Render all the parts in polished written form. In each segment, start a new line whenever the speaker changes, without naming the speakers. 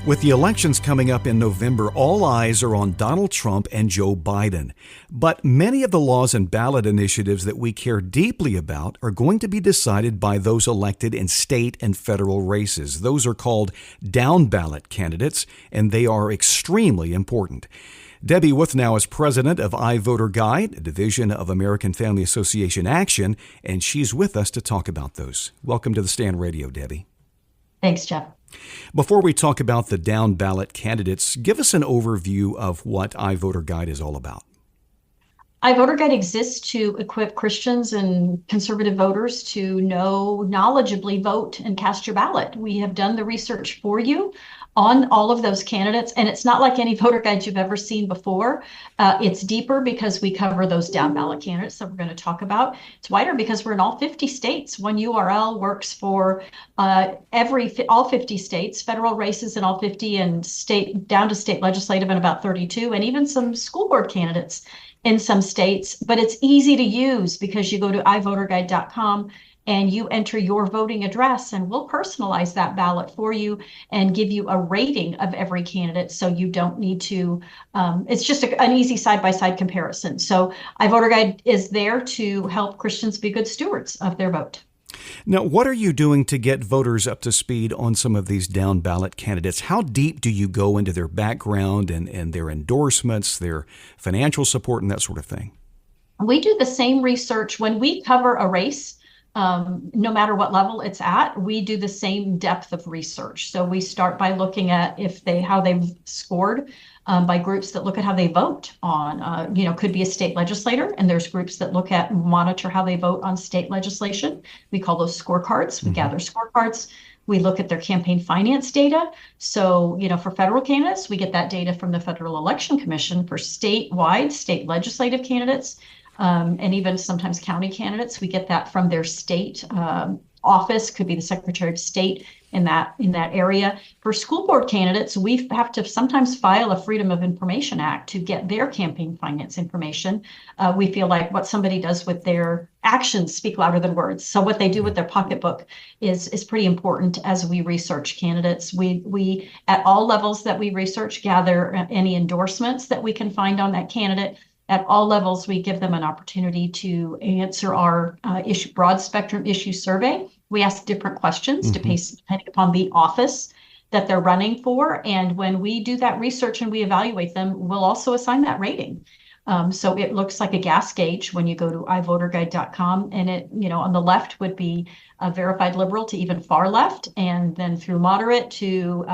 With the elections coming up in November, all eyes are on Donald Trump and Joe Biden. But many of the laws and ballot initiatives that we care deeply about are going to be decided by those elected in state and federal races. Those are called down-ballot candidates, and they are extremely important. Debbie Wuthnow is president of iVoterGuide, a division of American Family Association Action, and she's with us to talk about those. Welcome to the Stand Radio, Debbie.
Thanks, Jeff.
Before we talk about the down-ballot candidates, give us an overview of what iVoterGuide is all about.
iVoterGuide exists to equip Christians and conservative voters to knowledgeably vote and cast your ballot. We have done the research for you on all of those candidates, and it's not like any voter guide you've ever seen before. It's deeper because we cover those down-ballot candidates that we're going to talk about. It's wider because we're in all 50 states. One URL works for all 50 states, federal races in all 50, and state down to state legislative in about 32, and even some school board candidates in some states. But it's easy to use because you go to iVoterGuide.com and you enter your voting address, and we'll personalize that ballot for you and give you a rating of every candidate, so you don't need to, it's just an easy side-by-side comparison. So iVoterGuide is there to help Christians be good stewards of their vote.
Now, what are you doing to get voters up to speed on some of these down-ballot candidates? How deep do you go into their background and their endorsements, their financial support, and that sort of thing?
We do the same research when we cover a race. No matter what level it's at, we do the same depth of research. So we start by looking at how they've scored by groups that look at how they vote on, could be a state legislator, and there's groups that monitor how they vote on state legislation. We call those scorecards. We gather scorecards. We look at their campaign finance data. So, for federal candidates, we get that data from the Federal Election Commission. For statewide, state legislative candidates, and even sometimes county candidates, we get that from their state office, could be the Secretary of State in that area. For school board candidates, we have to sometimes file a Freedom of Information Act to get their campaign finance information. We feel like what somebody does with their actions speak louder than words. So what they do with their pocketbook is pretty important as we research candidates. We at all levels that we research, gather any endorsements that we can find on that candidate. At all levels, we give them an opportunity to answer our broad spectrum issue survey. We ask different questions depending upon the office that they're running for. And when we do that research and we evaluate them, we'll also assign that rating. So it looks like a gas gauge when you go to iVoterGuide.com, and it, on the left would be a verified liberal to even far left, and then through moderate to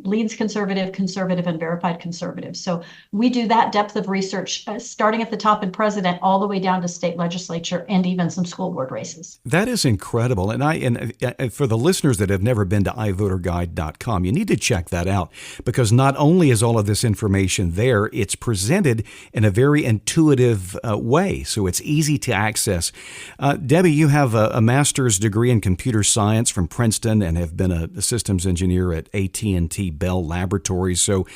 leans conservative, and verified conservative. So we do that depth of research, starting at the top in president, all the way down to state legislature and even some school board races.
That is incredible. And for the listeners that have never been to iVoterGuide.com, you need to check that out, because not only is all of this information there, it's presented in a very intuitive way, so it's easy to access. Debbie, you have a master's degree in computer science from Princeton and have been a systems engineer at AT&T Bell Laboratories, so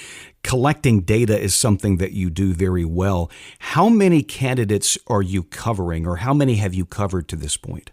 collecting data is something that you do very well. How many candidates are you covering, or how many have you covered to this point?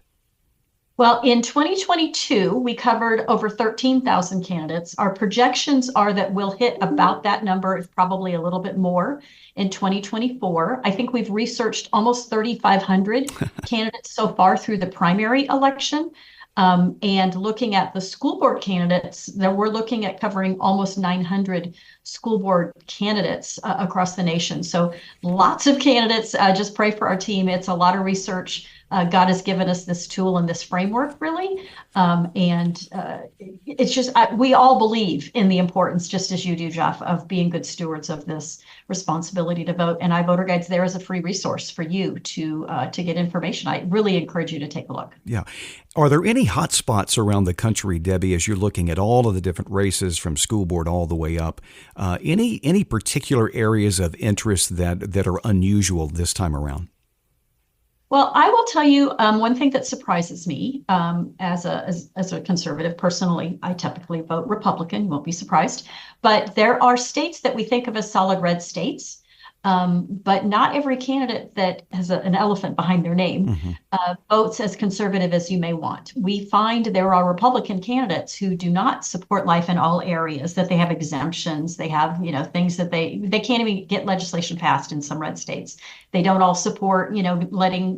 Well, in 2022, we covered over 13,000 candidates. Our projections are that we'll hit about that number, if probably a little bit more, in 2024. I think we've researched almost 3,500 candidates so far through the primary election. And looking at the school board candidates, that we're looking at covering almost 900 school board candidates across the nation. So lots of candidates. Just pray for our team. It's a lot of research. God has given us this tool and this framework, really. It's just, we all believe in the importance, just as you do, Jeff, of being good stewards of this responsibility to vote. And iVoterGuide's there as a free resource for you to get information. I really encourage you to take a look.
Yeah. Are there any hot spots around the country, Debbie, as you're looking at all of the different races from school board all the way up? Any particular areas of interest that are unusual this time around?
Well, I will tell you one thing that surprises me as a conservative. Personally, I typically vote Republican. You won't be surprised. But there are states that we think of as solid red states But not every candidate that has an elephant behind their name votes as conservative as you may want. We find there are Republican candidates who do not support life in all areas, that they have exemptions, they have, things that they can't even get legislation passed in some red states. They don't all support,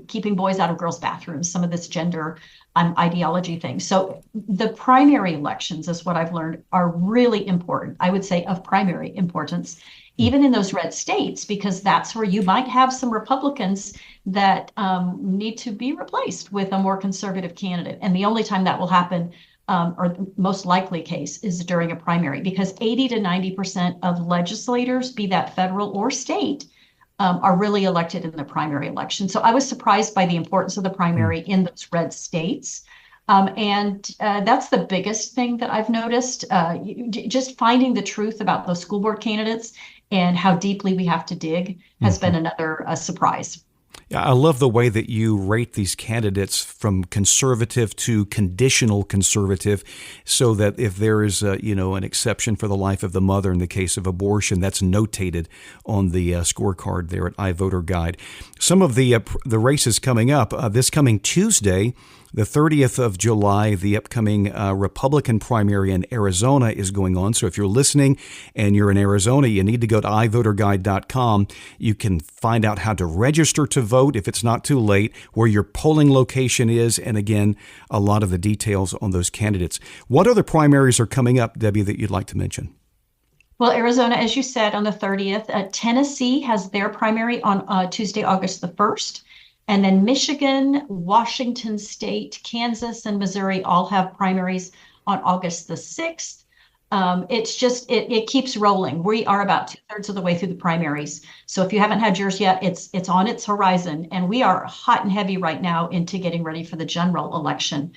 keeping boys out of girls' bathrooms, some of this gender ideology thing. So the primary elections, is what I've learned, are really important. I would say of primary importance, even in those red states, because that's where you might have some Republicans that need to be replaced with a more conservative candidate. And the only time that will happen, or the most likely case, is during a primary, because 80 to 90% of legislators, be that federal or state, are really elected in the primary election. So I was surprised by the importance of the primary in those red states. And that's the biggest thing that I've noticed, just finding the truth about those school board candidates and how deeply we have to dig has been another surprise.
Yeah, I love the way that you rate these candidates from conservative to conditional conservative, so that if there is an exception for the life of the mother in the case of abortion, that's notated on the scorecard there at iVoterGuide. Some of the races coming up this coming Tuesday, the 30th of July, the upcoming Republican primary in Arizona is going on. So if you're listening and you're in Arizona, you need to go to iVoterGuide.com. You can find out how to register to vote if it's not too late, where your polling location is, and again, a lot of the details on those candidates. What other primaries are coming up, Debbie, that you'd like to mention?
Well, Arizona, as you said, on the 30th. Tennessee has their primary on Tuesday, August the 1st. And then Michigan, Washington State, Kansas, and Missouri all have primaries on August the 6th. It keeps rolling. We are about 2/3 of the way through the primaries. So if you haven't had yours yet, it's on its horizon. And we are hot and heavy right now into getting ready for the general election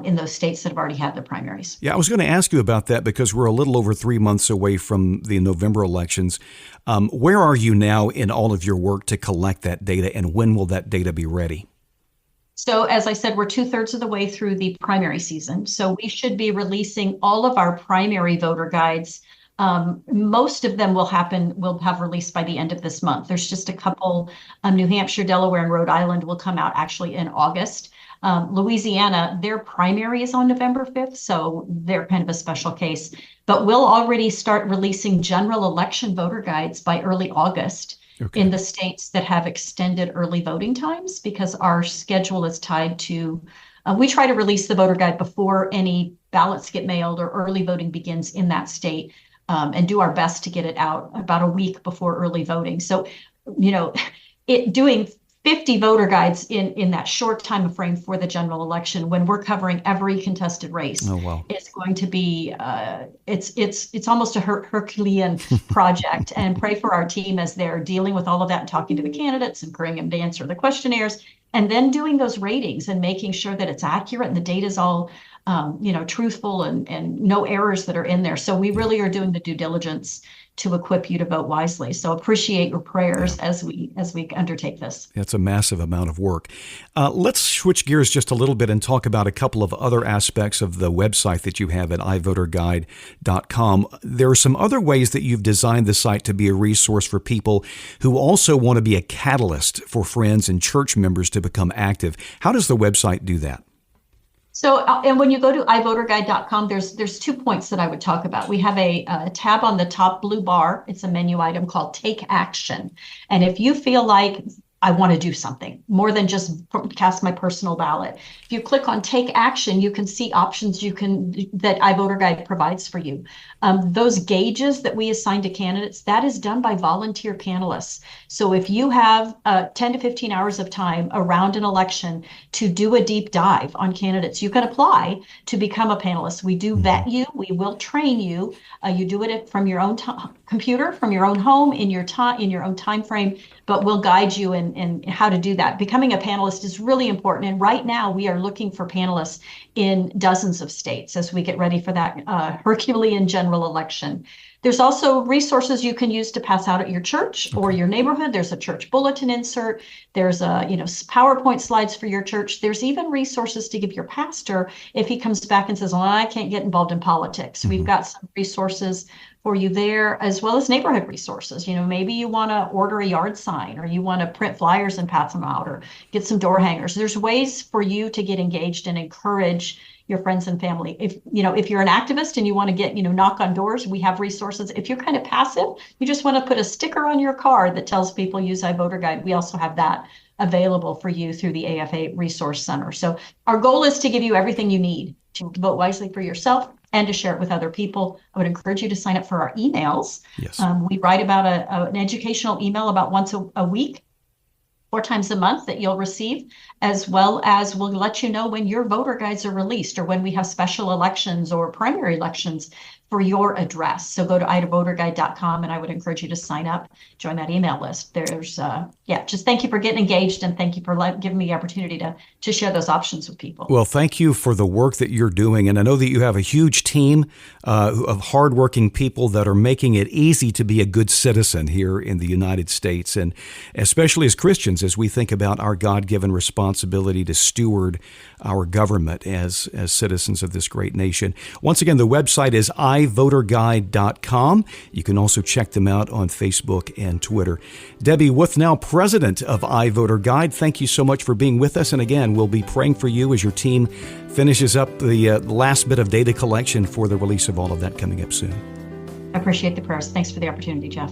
in those states that have already had their primaries.
Yeah, I was going to ask you about that because we're a little over 3 months away from the November elections. Where are you now in all of your work to collect that data, and when will that data be ready?
So as I said, we're 2/3 of the way through the primary season. So we should be releasing all of our primary voter guides. Most of them we'll have released by the end of this month. There's just a couple, New Hampshire, Delaware, and Rhode Island will come out actually in August. Louisiana, their primary is on November 5th, so they're kind of a special case. But we'll already start releasing general election voter guides by early August in the states that have extended early voting times, because our schedule is tied to, we try to release the voter guide before any ballots get mailed or early voting begins in that state, and do our best to get it out about a week before early voting. So, doing 50 voter guides in that short time frame for the general election, when we're covering every contested race, it's going to be it's almost a Herculean project. And pray for our team as they're dealing with all of that and talking to the candidates, encouraging them to answer the questionnaires, and then doing those ratings and making sure that it's accurate and the data is all truthful and no errors that are in there. So we really are doing the due diligence to equip you to vote wisely. So appreciate your prayers as we undertake this.
It's a massive amount of work. Let's switch gears just a little bit and talk about a couple of other aspects of the website that you have at iVoterGuide.com. There are some other ways that you've designed the site to be a resource for people who also want to be a catalyst for friends and church members to become active. How does the website do that?
So, and when you go to iVoterGuide.com, there's 2 points that I would talk about. We have a tab on the top blue bar. It's a menu item called Take Action. And if you feel like I want to do something more than just cast my personal ballot, if you click on Take Action, you can see options that iVoterGuide provides for you. Those gauges that we assign to candidates, that is done by volunteer panelists. So if you have 10 to 15 hours of time around an election to do a deep dive on candidates, you can apply to become a panelist. We do vet you. We will train you. You do it from your own computer, from your own home, in your own time frame, but we'll guide you in how to do that. Becoming a panelist is really important. And right now we are looking for panelists in dozens of states as we get ready for that Herculean general election. There's also resources you can use to pass out at your church or your neighborhood. There's a church bulletin insert. There's PowerPoint slides for your church. There's even resources to give your pastor if he comes back and says, well, I can't get involved in politics. We've got some resources for you there, as well as neighborhood resources. Maybe you want to order a yard sign, or you want to print flyers and pass them out, or get some door hangers. There's ways for you to get engaged and encourage your friends and family. If you're an activist and you want to get, knock on doors, we have resources. If you're kind of passive, you just want to put a sticker on your car that tells people use iVoterGuide, we also have that available for you through the AFA Resource Center. So our goal is to give you everything you need to vote wisely for yourself and to share it with other people. I would encourage you to sign up for our emails.
Yes.
We write about an educational email about once a week, 4 times a month, that you'll receive, as well as we'll let you know when your voter guides are released or when we have special elections or primary elections for your address. So go to iVoterGuide.com, and I would encourage you to sign up, join that email list. There's, just thank you for getting engaged, and thank you for giving me the opportunity to share those options with people.
Well, thank you for the work that you're doing. And I know that you have a huge team of hardworking people that are making it easy to be a good citizen here in the United States. And especially as Christians, as we think about our God-given responsibility to steward our government as citizens of this great nation. Once again, the website is iVoterGuide.com. You can also check them out on Facebook and Twitter. Debbie Wuthnow, president of iVoterGuide, thank you so much for being with us. And again, we'll be praying for you as your team finishes up the last bit of data collection for the release of all of that coming up soon.
I appreciate the prayers. Thanks for the opportunity, Jeff.